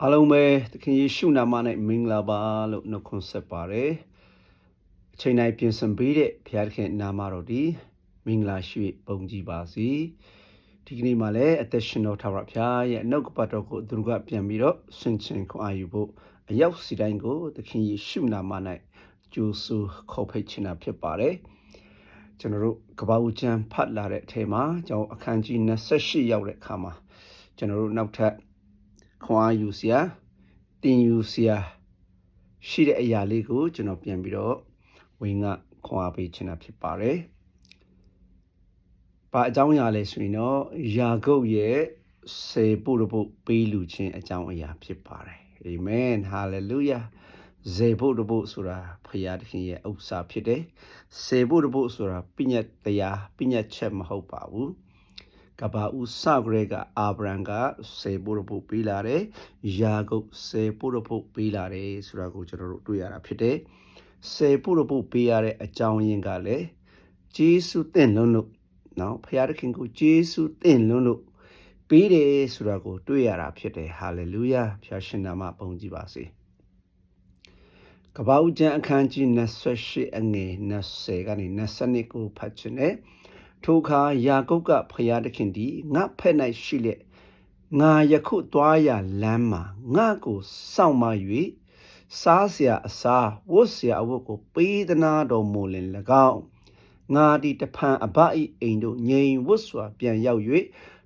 အားလုံးပဲသခင်ယေရှုနာမ၌မင်္ဂလာပါလို့နှုတ်ခွန်းဆက်ပါတယ်အချိန်တိုင်းပြင်ဆင်ပေးတဲ့ဘုရားသခင်နာမတော်ဒီမင်္ဂလာရှိပုံကြည်ပါစေဒီကနေ့မှလည်းအသက်ရှင်တော်ထာဝရဘုရားရဲ့နှုတ်ကပတ်တော်ကိုသူတို့ကပြန်ပြီးတော့ဆင်ခြင်ခွန်အားယူဖို့အရောက်စီတိုင်းကိုသခင်ယေရှုနာမ၌ကြိုးဆူခေါ်ဖိတ်ချင်တာဖြစ်ပါတယ်ကျွန်တော်တို့ကပ္ပဦးကျမ်းဖတ်လာတဲ့အထက်မှာကျွန်တော်အခန်းကြီး28ရောက်တဲ့အခါမှာကျွန်တော်တို့နောက်ထပ်ခွန်အားယူစရာတင်ယူစရာရှိတဲ့အရာလေးကိုကျွန်တော်ပြန်ပြီးတော့ဝင်ကခွန်အားပေးချင်တာဖြစ်ပါတယ်။ဘာအကြောင်းအရာလဲဆိုရင်တော့ယာကုပ်ရဲ့စေဖို့တဖို့ပေးလူခြင်းအကြောင်းအရာဖြစ်ပါတယ်။အာမင်ဟာလေလုယာ။စေဖို့တဖို့ဆိုတာဖခင်သခင်ရဲ့ဥစ္စာဖြစ်တယ်။စေဖို့တဖို့ဆိုတာပညတ်တရားပညတ်ချက်မဟုတ်ပါဘူး။ကဘာဦးစဂရေကအာဗြံကစေဖို့ဖို့ပေးလာတယ်ယာကုပ်စေဖို့ဖို့ပေးလာတယ်ဆိုတာကိုကျွန်တော်တို့တွေ့ရတာဖြစ်တယ်စေဖို့ဖို့ပေးရတဲ့အကြောင်းရင်းကလည်းဂျေစုသင်လွန်းလို့နော်ဖခင်သခင်ကိုဂျေစုသင်လွန်းလို့ပေးတယ်ဆိုတာကိုတွေ့ရတာဖြစ်တယ်ဟာလေလုယာဖခင်ရှင်နာမပုံကြည်ပါစေကဘာဦးကျမ်းအခန်းကြီး28အငယ်20ကနေ22ကိုဖတ်ခြင်းနဲ့ထိုအခါယာကုပ်ကဖျားသခင်သည်ငါဖက်၌ရှိလက်ငါယခုသွားရလမ်းမှာငါကိုစောင့်မ၍စားเสียအစားဝတ်เสียအဝတ်ကိုပေးသနာတော်မူလင်၎င်းငါသည်တဖန်အဘ၏အိမ်တို့ငြိမ်ဝတ်စွာပြန်ရောက်၍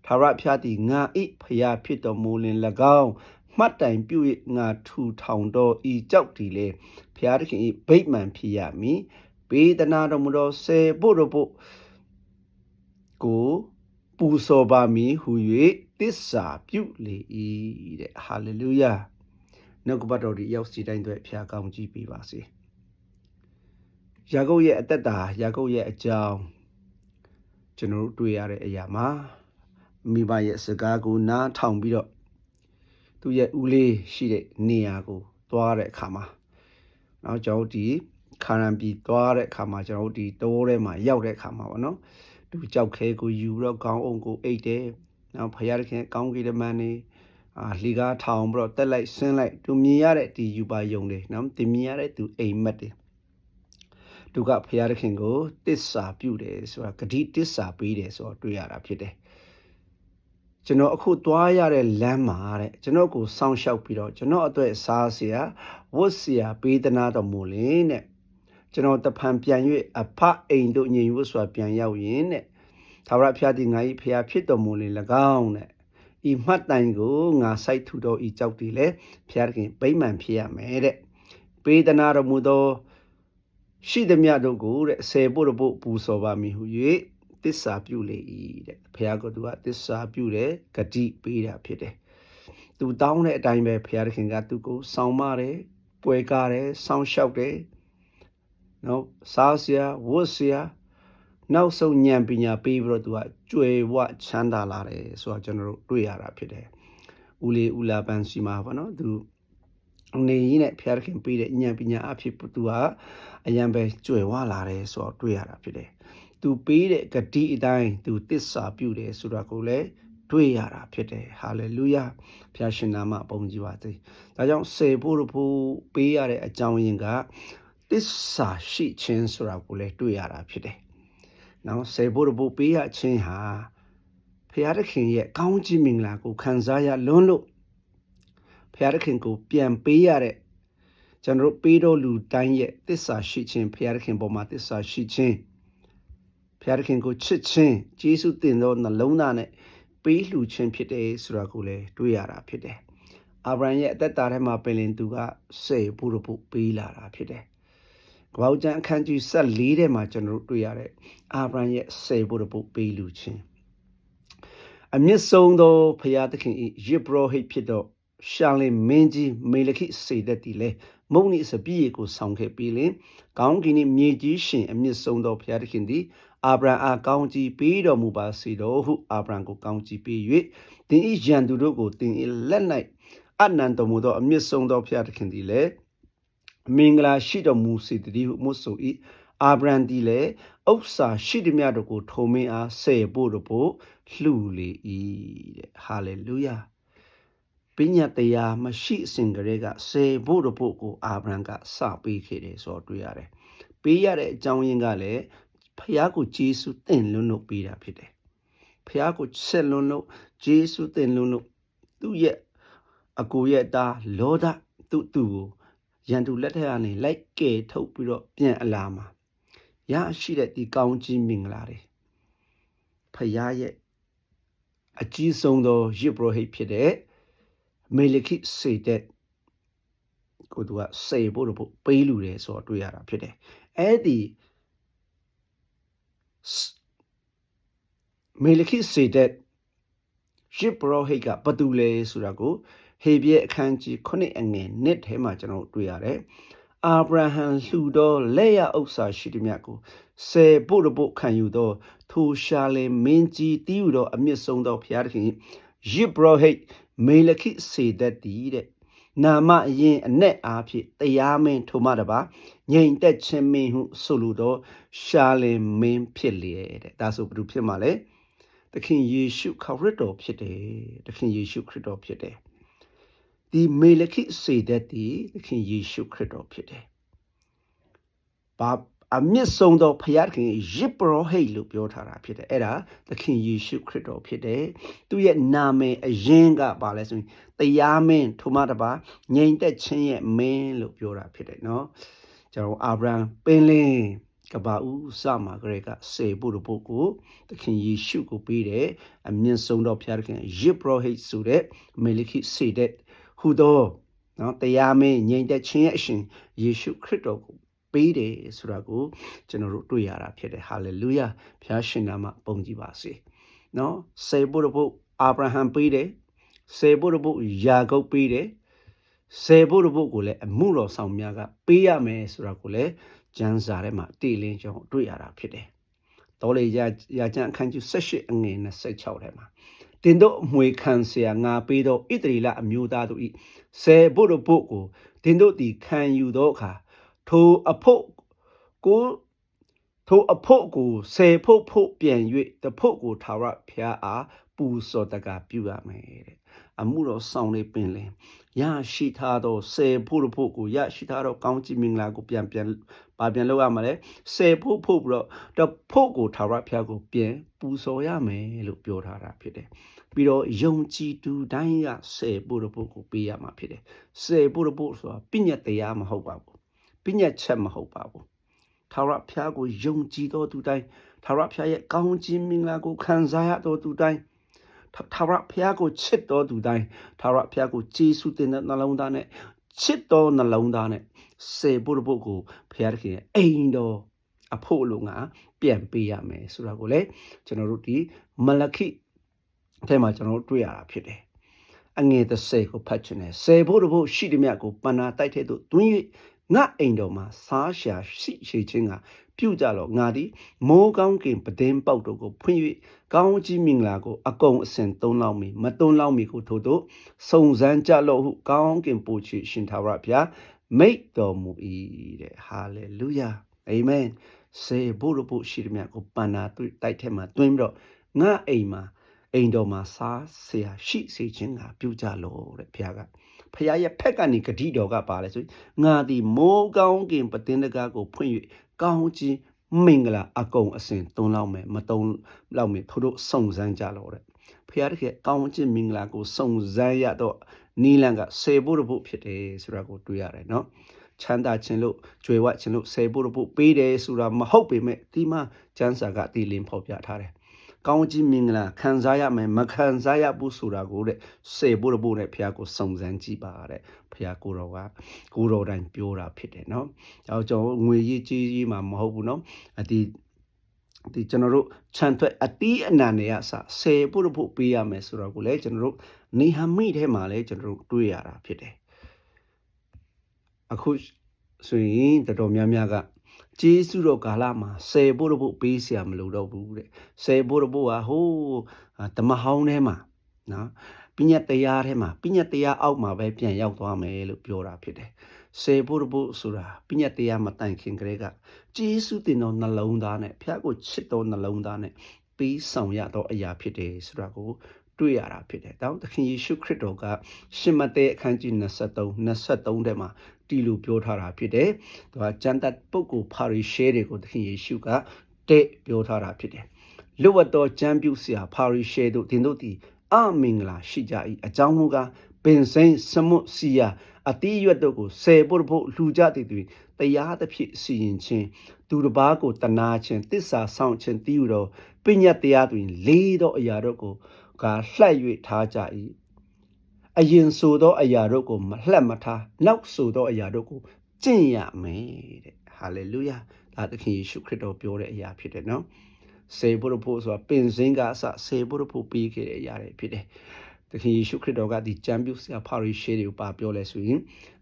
ထာဝရဘုရားသည်ငါ၏ဖျားဖြစ်တော်မူလင်၎င်းမှတ်တိုင်ပြု၍ငါထူထောင်တော်ဤကြောက်သည်လေဘုရားသခင်၏ဗိမာန်ဖြစ်ရမည်ပေးသနာတော်မူသောစေဖို့တို့ကိုပူဇော်ပါမည်ဟု၍သစ္စာပြုလေ၏တဲ့ဟာလေလုယာနှုတ်ကပတ်တော်ဒီရောက်စီတိုင်းအတွက်ဖျားကောင်းကြည့်ပေးပါစေယာကုပ်ရဲ့အသက်တာယာကုပ်ရဲ့အကြောင်းကျွန်တော်တို့တွေ့ရတဲ့အရာမှာမိဘရဲ့စကားကိုနားထောင်ပြီးတော့သူ့ရဲ့ဦးလေးရှိတဲ့နေရာကိုသွားတဲ့အခါမှာနောက်ကျွန်တော်ဒီခါရန်ပြည်သွားတဲ့အခါမှာကျွန်တော်ဒီတိုးထဲမှာရောက်တဲ့အခါမှာပေါ့နော်သူကြောက်ခဲကိုယူတော့ကောင်းအောင်ကိုအိတ်တယ်နောက်ဖယားတခင်ကောင်းကြီးတမန်နေလှီကားထောင်ပြီးတော့တက်လိုက်ဆင်းလိုက်သူမြင်ရတဲ့ဒီယူပါယုံတွေနော်သူမြင်ရတဲ့သူအိမ်မက်တွေသူကဖယားတခင်ကိုတစ္ဆာပြုတယ်ဆိုတာဂတိတစ္ဆာပေးတယ်ဆိုတော့တွေ့ရတာဖြစ်တယ်ကျွန်တော်အခုသွားရတဲ့လမ်းမှာတဲ့ကျွန်တော်ကိုစောင့်ရှောက်ပြီးတော့ကျွန်တော်အတွက်စားเสียဝတ်เสียပေးသနာတော်မူလင်တဲ့ကျွန်တော်တဖန်ပြန်၍အဖအိမ်တို့ညင်ဝတ်စွာပြန်ရောက်ရင်တဲ့သာဝရဖျားသည်ငါ၏ဖျားဖြစ်တော်မူလင်၎င်းတဲ့ဤမှတ်တိုင်ကိုငါစိုက်ထူတော်ဤကြောက်သည်လေဖျားခင်ဗိမာန်ဖြစ်ရမယ်တဲ့ပေးသနာတော်မူသောရှိသမျှတို့ကိုတဲ့ဆယ်ဖို့ပူဇော်ပါမည်ဟု၍သစ္စာပြုလေ၏တဲ့ဖျားကိုသူကသစ္စာပြုတယ်ဂတိပေးတာဖြစ်တယ်သူတောင်းတဲ့အတိုင်းပဲဖျားခင်ကသူကိုဆောင်မတယ်ပွဲကားတယ်ဆောင်းလျှောက်တယ်နော်စားเสียဝတ်เสียနောက်ဆုံးဉာဏ်ပညာပေးပြီးတော့သူကကြွယ်ဝချမ်းသာလာတယ်ဆိုတော့ကျွန်တော်တို့တွေ့ရတာဖြစ်တယ်ဦးလေးဦးလာပန်းစီမှာပေါ့နော်သူနေရင်းနဲ့ဖျားခင်ပေးတဲ့ဉာဏ်ပညာအဖြစ်သူကအရန်ပဲကြွယ်ဝလာတယ်ဆိုတော့တွေ့ရတာဖြစ်တယ်သူပေးတဲ့ဂတိအတိုင်းသူတစ္ဆာပြုတယ်ဆိုတာကိုလည်းတွေ့ရတာဖြစ်တယ်ဟာလေလုယာဖျားရှင်နာမပုံကြည်ပါစေဒါကြောင့်စေဖို့ပေးရတဲ့အကြောင်းရင်းကတစ္ဆာရှိခြင်းဆိုတာကိုလည်းတွေ့ရတာဖြစ်တယ်နော်စေဖို့ပေးရခြင်းဟာဖခင်သခင်ရဲ့ကောင်းကြီးမင်္ဂလာကိုခံစားရလွန်းလို့ဖခင်သခင်ကိုပြန်ပေးရတဲ့ကျွန်တော်ပေးတော်လူတိုင်းရဲ့တစ္ဆာရှိခြင်းဖခင်သခင်ပေါ်မှာတစ္ဆာရှိခြင်းဖခင်သခင်ကိုချစ်ခြင်းယေရှုတင်သောနှလုံးသားနဲ့ပေးလှူခြင်းဖြစ်တယ်ဆိုတာကိုလည်းတွေ့ရတာဖြစ်တယ်အာဗြဟံရဲ့အသက်တာထဲမှာပင်လင်သူကစေဖို့ပေးလာတာဖြစ်တယ်ကပ္ပဦးကျမ်းအခန်းကြီး14ထဲမှာကျွန်တော်တို့တွေ့ရတဲ့အာဗြဟံရဲ့စေဖို့ပေးလူခြင်းအမြင့်ဆုံးသောဖျားသခင်၏ယေဘရဟိတ်ဖြစ်သောရှာလင်မင်းကြီးမေလခိစေဒက်တီလည်းမုန်ဤစပြည့်ကိုဆောင်ခဲ့ပြီးလင်ကောင်းကင်၏မြေကြီးရှင်အမြင့်ဆုံးသောဖျားသခင်သည်အာဗြဟံအားကောင်းကြီးပေးတော်မူပါစေတော်ဟုအာဗြဟံကိုကောင်းကြီးပေး၍သင်၏ရန်သူတို့ကိုသင်၏လက်၌အနန္တတော်မူသောအမြင့်ဆုံးသောဖျားသခင်သည်လည်းမင်္ဂလာရှိတော်မူစေတည်းဟုမွတ်ဆို၏အာဗြဟံသည်လည်းဥစ္စာရှိသည်များတို့ကိုထိုမင်းအားစေဖို့လှူလေ၏တဲ့ဟာလေလုယာ ပညာတရားမရှိစင်ကြဲကစေဖို့တဖို့ကိုအာဗြဟံကစပေးခဲ့တယ်ဆိုတော့တွေ့ရတယ်။ပေးရတဲ့အကြောင်းရင်းကလည်းဖခင်ကိုယေရှုသင်လွန်းလို့ပေးတာဖြစ်တယ်။ဖခင်ကိုဆက်လွန်းလို့ယေရှုသင်လွန်းလို့သူ့ရဲ့အကိုရဲ့သားလောဒသူ့ကိုရန်သူလက်ထက်ကနေလိုက်ကယ်ထုတ်ပြီးတော့ပြန်အလာမှာရရှိတဲ့ဒီကောင်းကြီးမင်္ဂလာတွေဖခင်ရဲ့အကြီးဆုံးသောယစ်ပရောဟိတ်ဖြစ်တဲ့မေလခိစေတက်ကိုသူကစေဖို့တော့ပေးလူတယ်ဆိုတော့တွေ့ရတာဖြစ်တယ်အဲ့ဒီမေလခိစေတက်ယစ်ပရောဟိတ်ကဘာတူလဲဆိုတာကိုဟေဘရဲအခန်းကြီး9အငယ်1ထဲမှာကျွန်တော်တွေ့ရတယ်အာဗြဟံလှူသောလက်ရဥစ္စာရှိသည်မြတ်ကိုစေဖို့တော့ခံယူသောထိုရှာလင်မင်းကြီးတည်ယူသောအမြင့်ဆုံးသောဘုရားသခင်ယစ်ပရောဟိတ်မေလခိစေတက်တည်တဲ့နာမအရင်အ내အားဖြင့်တရားမင်းထိုမှတပါငြိမ်သက်ခြင်းမင်းဟုဆိုလိုသောရှာလင်မင်းဖြစ်လေတဲ့ဒါဆိုဘယ်သူဖြစ်မှာလဲသခင်ယေရှုခရစ်တော်ဖြစ်တယ်သခင်ယေရှုခရစ်တော်ဖြစ်တယ်ဒီမေလခိစေတက်တည်သခင်ယေရှုခရစ်တော်ဖြစ်တယ်ဘာအမြင့်ဆုံးသောဘုရားခင်ယစ်ပရောဟိတ်လို့ပြောထားတာဖြစ်တယ်အဲ့ဒါသခင်ယေရှုခရစ်တော်ဖြစ်တယ်သူရဲ့နာမည်အရင်ကပါလဲဆိုရင်တရားမင်းထိုမှတပါငြိမ်သက်ခြင်းရဲ့မင်းလို့ပြောတာဖြစ်တယ်နော်ကျွန်တော်အာဗြဟံပင်လင်းကဘာဦးစမှာကလေးကစေဖို့တဖို့ကိုသခင်ယေရှုကိုပေးတယ်အမြင့်ဆုံးသောဘုရားခင်ယစ်ပရောဟိတ်ဆိုတဲ့မေလခိစေတက်ဟူသောနော်တရားမင်းငြိမ်သက်ခြင်းရဲ့အရှင်ယေရှုခရစ်တော်ကိုပေးတယ်ဆိုတာကိုကျွန်တော်တို့တွေ့ရတာဖြစ်တယ်ဟာလေလုယာဘုရားရှင်နာမပုံကြည်ပါစေနော်စေဖို့တဖို့အာဗြဟံပေးတယ်စေဖို့တဖို့ယာကုပ်ပေးတယ်စေဖို့တဖို့ကိုလည်းအမှုတော်ဆောင်များကပေးရမယ်ဆိုတာကိုလည်းကျမ်းစာထဲမှာတည်လင်းကြောင်းတွေ့ရတာဖြစ်တယ်တော်လေရာကျမ်းအခန်းကြီး18အငယ်26ထဲမှာတင်တို့အမွေခံเสียငါပေးသောဣသရေလအမျိုးသားတို့၏စေဖို့တဖို့ကိုတင်တို့သည်ခံယူသောအခါထိုအဖို့ကိုစေဖို့ပြန်၍တဖို့ကိုထာဝရဘုရားအားပူဇော်တကပြုရမယ်တဲ့အမှုတော်ဆောင်လေးပင်လင်ရရှိထားသောစေဖို့ကိုရရှိထားသောကောင်းကြီးမင်္ဂလာကိုပြန်လုပ်ရမှာလေစေဖို့ပြီးတော့တဖို့ကိုထာဝရဘုရားကိုပြန်ပူဇော်ရမယ်လို့ပြောထားတာဖြစ်တယ်ပြီးတော့ယုံကြည်သူတိုင်းကစေဖို့ကိုပေးရမှာဖြစ်တယ်စေဖို့ဆိုတာပညာတရားမဟုတ်ပါဘူးပညာချက်မဟုတ်ပါဘူးထာဝရဘုရားကိုယုံကြည်သောသူတိုင်းထာဝရဘုရားရဲ့ကောင်းခြင်းမင်္ဂလာကိုခံစားရသောသူတိုင်းထာဝရဘုရားကိုချစ်တော်သူတိုင်းထာဝရဘုရားကိုကျေးဇူးတင်တဲ့နှလုံးသားနဲ့ချစ်တော်နှလုံးသားနဲ့စေဖို့ကိုဘုရားသခင်ရဲ့အိမ်တော်အဖို့လို့ငါပြန်ပေးရမယ်ဆိုတာကိုလည်းကျွန်တော်တို့ဒီမလခိထဲမှာကျွန်တော်တို့တွေ့ရတာဖြစ်တယ်အငယ်30ကိုဖတ်ချင်တယ်စေဖို့ရှိသည်မြတ်ကိုပဏ္ဏတိုက်တဲ့သို့တွင်းငါအိမ်တော်မှာစားရှာရှိခြင်းကပြုကြလောငါသည်မိုးကောင်းကင်ပဒင်းပေါက်တို့ကိုဖွင့်၍ကောင်းကြီးမင်္ဂလာကိုအကုန်အစင်သုံးလောက်မီမသုံးလောက်မီကိုထို့သို့စုံစမ်းကြလောဟုကောင်းကင်ပို့ချရှင်ထာဝရဘုရားမိတ်တော်မူ၏တဲ့ဟာလေလုယာအာမင်စေဖို့ရှိသည်မြတ်ကိုပဏ္ဏတိုက်ထဲမှာတွင်းပြီးတော့ငါအိမ်တော်မှာစားเสียရှိစေခြင်းကပြုကြလောတဲ့ဘုရားကဖခင်ရဲ့ဖက်ကနေဂတိတော်ကပါလဲဆိုငါဒီမိုးကောင်းကင်ပတင်းတကားကိုဖွင့်၍ကောင်းကြီးမင်္ဂလာအကုန်အစင်သုံးလောက်မယ်မသုံးလောက်မယ်ထို့တို့စုံစမ်းကြလောတဲ့ဖခင်ရဲ့ကောင်းကြီးမင်္ဂလာကိုစုံစမ်းရတော့နီလန်ကစေဖို့ဖြစ်တယ်ဆိုတာကိုတွေ့ရတယ်နော်ချမ်းသာခြင်းလို့ကြွယ်ဝခြင်းလို့စေဖို့ပေးတယ်ဆိုတာမဟုတ်ပေမဲ့ဒီမှာကျမ်းစာကတည်လင်းဖော်ပြထားတယ်ကောင်းကြီးမင်္ဂလာခံစားရမယ်မခံစားရဘူးဆိုတာကိုတဲ့စေဖို့နဲ့ဘုရားကိုစုံစမ်းကြည့်ပါတဲ့ဘုရားကိုတော်တိုင်းပြောတာဖြစ်တယ်နော်။အဲကြောင့်ငွေကြီးကြီးမှာမဟုတ်ဘူးနော်။ဒီကျွန်တော်တို့ခြံထွက်အတီးအနံတွေကစေဖို့ပေးရမယ်ဆိုတော့ကိုလည်းကျွန်တော်တို့နေဟမိထဲမှာလည်းကျွန်တော်တို့တွေ့ရတာဖြစ်တယ်။အခုဆိုရင်တော်များကကျေးဇူးတော်ကာလမှာစေဖို့ပေးเสียမလို့တော့ဘူးတဲ့စေဖို့ကဟိုတမဟောင်းထဲမှာနော်ပညာတရားထဲမှာပညာတရားအောက်မှာပဲပြန်ရောက်သွားမယ်လို့ပြောတာဖြစ်တယ်စေဖို့ဆိုတာပညာတရားမတိုင်ခင်ကလေးကကျေးဇူးတင်တော်နှလုံးသားနဲ့ဖခင်ကိုချစ်တော်နှလုံးသားနဲ့ပေးဆောင်ရတော့အရာဖြစ်တယ်ဆိုတာကို တွေ့ရတာဖြစ်တယ်။ဒါသခင်ယေရှုခရစ်တော်ကရှင်မဿဲအခန်းကြီး23ထဲမှာဒီလိုပြောထားတာဖြစ်တယ်။သူကကျမ်းသတ်ပုဂ္ဂိုလ်ဖာရိရှဲတွေကိုသခင်ယေရှုကတဲ့ပြောထားတာဖြစ်တယ်။လွတ်တော်ကျမ်းပြုဆရာဖာရိရှဲတို့တင်တို့သည်အမင်္ဂလာရှိကြ၏အကြောင်းမူကားပင်စိမ်းစမွတ်စီယာအတိရွတ်တို့ကိုဆယ်ဖို့ဖို့လှူကြသည်တွင်တရားသဖြင့်စီရင်ခြင်းသူတစ်ပါးကိုတနာခြင်းတစ္ဆာဆောင်ခြင်းတည်ယူတော်ပညတ်တရားတွင်လေးသောအရာတို့ကိုကလှက်၍ထားကြ၏အရင်ဆိုသောအရာတို့ကိုမလှက်မထားနောက်ဆိုသောအရာတို့ကိုကျင့်ရမယ်တဲ့ဟာလေလုယာဒါသခင်ယေရှုခရစ်တော်ပြောတဲ့အရာဖြစ်တယ်နော်ဆေဘုရဖို့ဆိုတာပင်စင်းကအစဆေဘုရဖို့ပြီးခဲ့တဲ့အရာတွေဖြစ်တယ်သခင်ယေရှုခရစ်တော်ကဒီကျမ်းပြုဆရာဖာရိရှဲတွေကိုပါပြောလဲဆိုရင်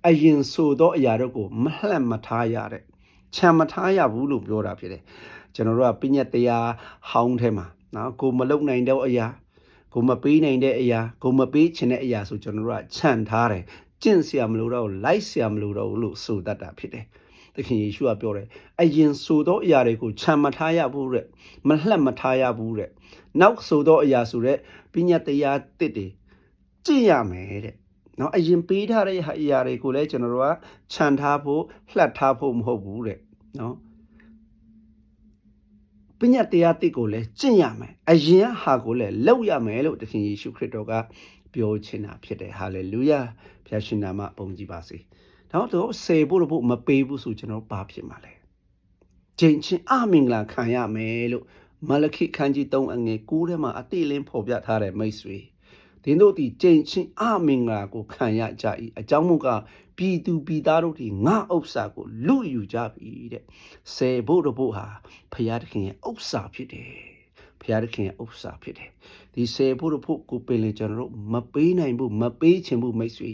အရင်ဆိုသောအရာတို့ကိုမလှက်မထားရတဲ့ချမ်းမထားရဘူးလို့ပြောတာဖြစ်တယ်ကျွန်တော်တို့ကပညတ်တရားဟောင်းထဲမှာနော်ကိုမလုံနိုင်တဲ့အရာကိုမပေးနိုင်တဲ့အရာကိုမပေးချင်တဲ့အရာဆိုကျွန်တော်တို့ကခြံထားတယ်ကျင့်เสียမလို့တော့လိုက်เสียမလို့တော့လို့ဆိုတတ်တာဖြစ်တယ်သခင်ယေရှုကပြောတယ်အရင်ဆိုသောအရာတွေကိုခြံမထားရဘူးတဲ့မလှက်မထားရဘူးတဲ့နောက်ဆိုသောအရာဆိုတဲ့ပညတ်တရားတစ်တွေကြည့်ရမယ်တဲ့နော်အရင်ပေးထားတဲ့အရာတွေကိုလည်းကျွန်တော်တို့ကခြံထားဖို့လှက်ထားဖို့မဟုတ်ဘူးတဲ့နော်ပညတ်တရားတစ်ကိုလည်းကျင့်ရမယ်အရင်ဟာကိုလည်းလုပ်ရမယ်လို့သခင်ယေရှုခရစ်တော်ကပြောချင်တာဖြစ်တယ်ဟာလေလုယာဖခင်ရှင်နာမပုံကြည်ပါစေတော့ဆေဖို့မပေးဘူးဆိုကျွန်တော်ဘာဖြစ်မှာလဲကျင့်ချင်းအမင်္ဂလာခံရမယ်လို့မလခိခန်းကြီး3အငယ်9ထဲမှာအတိအလင်းဖော်ပြထားတဲ့မိတ်ဆွေသင်တို့ဒီကျင့်ချင်းအမင်္ဂလာကိုခံရကြ၏အကြောင်းမူကားပြည်သူပြည်သားတို့ဒီငါဥစ္စာကိုလူယူကြပြီတဲ့ဆေဖို့ဟာဖခင်သခင်ရဲ့ဥစ္စာဖြစ်တယ်ဖခင်သခင်ရဲ့ဥစ္စာဖြစ်တယ်ဒီဆေဖို့ကိုပင်လေကျွန်တော်တို့မပေးနိုင်ဘူးမပေးချင်ဘူးမိတ်ဆွေ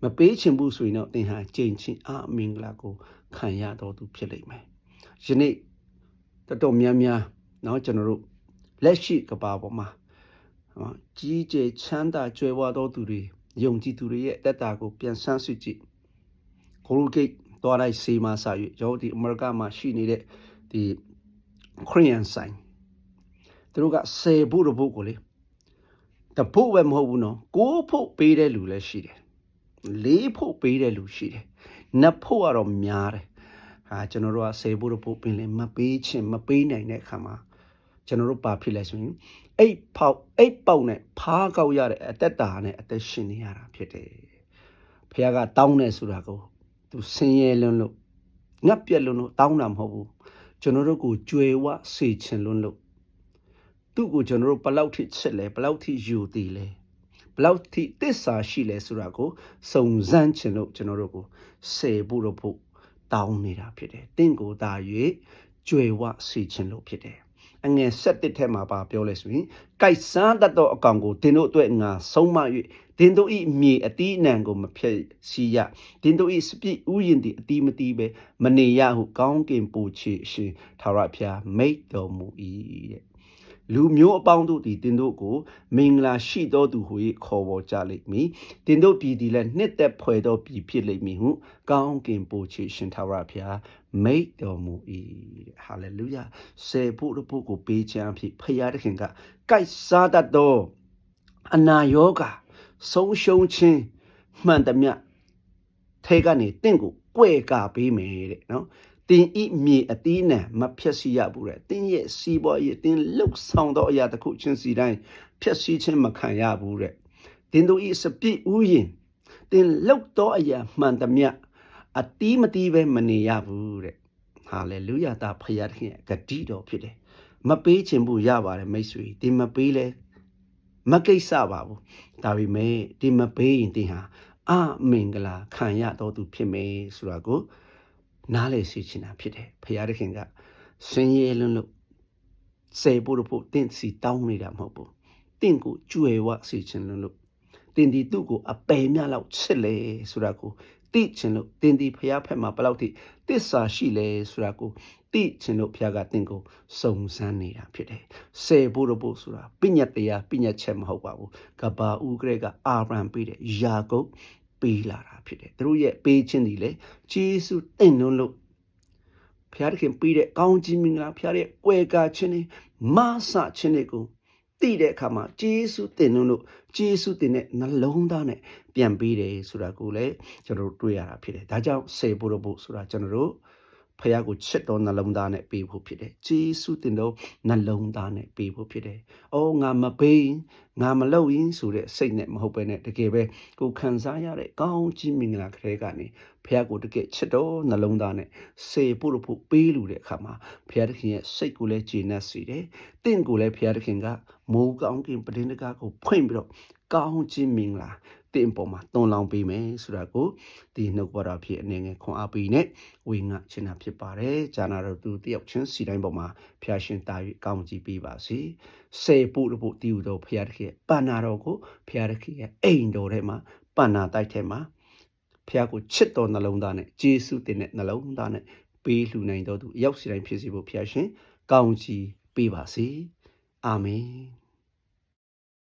မပေးချင်ဘူးဆိုရင်တော့သင်ဟာကျင့်ချင်းအမင်္ဂလာကိုခံရတော်သူဖြစ်လိမ့်မယ်ယနေ့တော်များများเนาะကျွန်တော်တို့လက်ရှိကဘာပေါ်မှာကြီးကျယ်ချမ်းသာကြွယ်ဝသောသူတွေယုံကြည်သူတွေရဲ့တက်တာကိုပြန်ဆန်းစစ်ကြည့်ကိုလိုဂိတ်သွားလိုက်စေးမှာစာ၍ကျွန်တော်ဒီအမေရိကမှာရှိနေတဲ့ဒီခရီးယန်ဆိုင်သူတို့ကဆေဖို့ကိုလေတဖို့ပဲမဟုတ်ဘူးနော်ကိုဖို့ပေးတဲ့လူလည်းရှိတယ်လေးဖို့ပေးတဲ့လူရှိတယ်နှစ်ဖို့ကတော့များတယ်ကျွန်တော်တို့ကဆေဖို့ပင်လည်းမပေးချင်မပေးနိုင်တဲ့အခါမှာကျွန်တော်တို့ပါဖြစ်လဲဆိုရင်အိတ်ပေါက်နဲ့ဖားကောက်ရတဲ့အသက်တာနဲ့အသက်ရှင်နေရတာဖြစ်တယ်ဖခင်ကတောင်းနေဆိုတာကိုသူဆင်းရဲလွန်းလို့ငတ်ပြက်လွန်းလို့တောင်းတာမဟုတ်ဘူးကျွန်တော်တို့ကိုကြွယ်ဝစေချင်လွန်းလို့သူ့ကိုကျွန်တော်တို့ဘယ်လောက်ထိချစ်လဲဘယ်လောက်ထိယူတည်လဲဘယ်လောက်ထိတစ္ဆာရှိလဲဆိုတာကိုစုံစမ်းချင်လို့ကျွန်တော်တို့ကိုဆေဖို့တောင်းနေတာဖြစ်တယ်တင့်ကိုသာ၍ကြွယ်ဝစေချင်လို့ဖြစ်တယ်အငယ်7ထဲမှာပါပြောလဲဆိုရင်ကိုက်စားတတ်သောအကောင်ကိုသင်တို့အတွက်ငါဆုံးမ၍သင်တို့၏မြေအတီးအနှံကိုမဖျက်ဆီးရသင်တို့၏စပြည့်ဥယျာဉ်သည်အတီးမတီးပဲမနေရဟုကောင်းကင်ပူချေရှင်ထာဝရဘုရားမိန့်တော်မူ၏တဲ့လူမျိုးအပေါင်းတို့သည်သင်တို့ကိုမင်္ဂလာရှိသောသူဟု၍ခေါ်ပေါ်ကြလိမ့်မည်သင်တို့ပြည်သည်လည်းနှစ်သက်ဖွယ်သောပြည်ဖြစ်လိမ့်မည်ဟုကောင်းကင်ပူချေရှင်ထာဝရဘုရားမိန့်တော်မူ၏တဲ့ဟာလေလုယာဆေဖို့ကိုပေးချမ်းဖြစ်ဖခင်သခင်ကကိုက်စားတတ်သောအနာရောဂါဆုံးရှုံးခြင်းမှန်သမျှထဲကနေတင့်ကိုကွဲကာပေးမယ်တဲ့နော်တင်ဤမြေအတီးနံမဖြက်စီရဘူးတဲ့တင်းရဲ့စီးပွားရေးတင်းလှုပ်ဆောင်သောအရာတစ်ခုချင်းစီတိုင်းဖြက်စီခြင်းမခံရဘူးတဲ့တင်းတို့ဤစပြည့်ဥယျာဉ်တင်းလှုပ်သောအရာမှန်သမျှအတီးမတီးပဲမနေရဘူးတဲ့ဟာလေလုယာတာဖခင်ရဲ့ဂတိတော်ဖြစ်တယ်မပေးချင်ဘူးရပါတယ်မိတ်ဆွေတင်းမပေးလဲမကိစ္စပါဘူးဒါပေမဲ့တင်းမပေးရင်တင်းဟာအမင်္ဂလာခံရတော်သူဖြစ်မယ်ဆိုတာကိုနားလေစီချင်တာဖြစ်တယ်ဖခင်သခင်ကဆင်းရဲလွန်းလို့ဆေဖို့တင့်စီတောင်းနေတာမဟုတ်ဘူးတင့်ကိုကြွယ်ဝစီချင်လွန်းလို့တင်ဒီသူ့ကိုအပယ်များလောက်ချစ်လေဆိုတာကိုသိချင်လို့တင်ဒီဖခင်ဖက်မှာဘယ်လောက်ထိတစ္ဆာရှိလဲဆိုတာကိုသိချင်လို့ဖခင်ကတင့်ကိုစုံစမ်းနေတာဖြစ်တယ်ဆေဖို့ဆိုတာပညတ်တရားပညတ်ချက်မဟုတ်ပါဘူးကဘာဦးကလေးကအာဗြဟံပေးတဲ့ယာကုပ်ပေးလာတာဖြစ်တယ်သူတို့ရဲ့ပေးခြင်းဒီလေဂျေစုတင့်လွန်းလို့ဖခင်သခင်ပေးတဲ့ကောင်းကြီးမင်္ဂလာဖခင်ရဲ့ကွယ်ကာခြင်းနဲ့မဆခြင်းတွေကို တိတဲ့အခါမှာဂျေစုတင်လို့ဂျေစုတင်တဲ့နှလုံးသားနဲ့ပြန်ပေးတယ်ဆိုတာကိုလည်းကျွန်တော်တို့တွေ့ရတာဖြစ်တယ်ဒါကြောင့်စေဖို့လို့ဆိုတာကျွန်တော်တို့ဖခင်ကိုချစ်တော်နှလုံးသားနဲ့ပေးဖို့ဖြစ်တယ်ဂျေစုတင်တော်နှလုံးသားနဲ့ပေးဖို့ဖြစ်တယ်အော်ငါမပေးငါမလုပ်ရင်ဆိုတဲ့စိတ်နဲ့မဟုတ်ပဲနဲ့တကယ်ပဲကိုခံစားရတဲ့ကောင်းကြီးမင်္ဂလာခရဲကနေဖခင်ကိုတကယ်ချစ်တော်နှလုံးသားနဲ့စေဖို့လို့ပေးလို့တဲ့အခါမှာဖခင်သခင်ရဲ့စိတ်ကိုလည်းကျေနပ်စေတယ်တင့်ကိုလည်းဖခင်သခင်ကမိုးကောင်းကင်ပဒင်းတကားကိုဖွင့်ပြီးတော့ကောင်းခြင်းမင်္ဂလာတင်ပေါ်မှာတွန်းလောင်းပေးမယ်ဆိုတာကိုဒီနှုတ်ဘတော်ဖြစ်အနေငယ်ခွန်အားပေးနဲ့ဝေငှချင်တာဖြစ်ပါတယ်။ဂျာနာတော်သူတယောက်ချင်းစီတိုင်းပေါ်မှာဖျာရှင်တာ၍ကောင်းချီးပေးပါစေ။စေဖို့လို့တည်ယူတော်ဖျားတခင်ပန္နာတော်ကိုဖျားတခင်ရဲ့အိမ်တော်ထဲမှာပန္နာတိုက်ထဲမှာဖျားကိုချစ်တော်နှလုံးသားနဲ့ဂျေစုတင်တဲ့နှလုံးသားနဲ့ပေးလှူနိုင်တော်သူအရောက်စီတိုင်းဖြစ်စေဖို့ဖျာရှင်ကောင်းချီးပေးပါစေ။အာမင်။